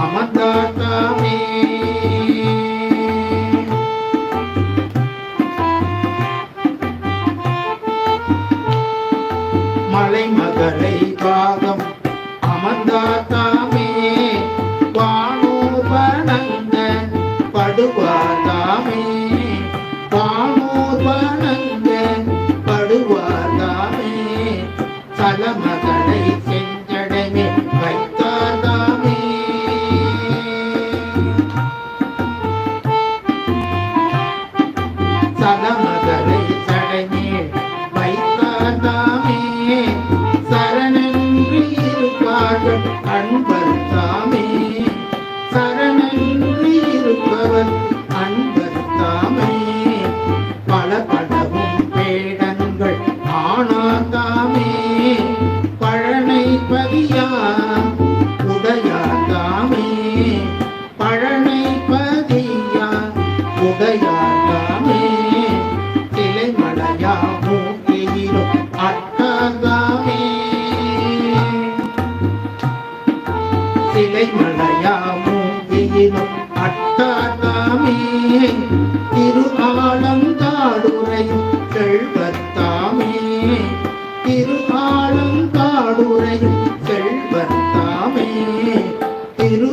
அமர்ந்தாத்தாமே மலைமகளை பாகம் அமர்ந்தாத்தாமே வானூர் வணங்க படுவாதாமே வானூர் வணங்க படுவாதாமே சலமகளை செஞ்சடைமே வைத்தாதாமே சலமகளை சடைமே வைத்தாதாமே சரணென்று இருப்பார்கள் அன்பர் தாமே சரணென்று இருப்பவர் அன்பர் தாமே பலபடவும் வேடங்கள் ஆனாதாமே பழனை பதியா உடையாதாமே பழனை பதியா உடையாதாமே சிலைமலையா மூக்கியிலும் அட்டாதாமே சிலைமலையா மூக்கியிலும் அட்டாதாமே திரு ஆலந்தாடுரையும் செல்வத்தாமே திரு ஆலந்தாடுரையும் செல்வத்தாமே திரு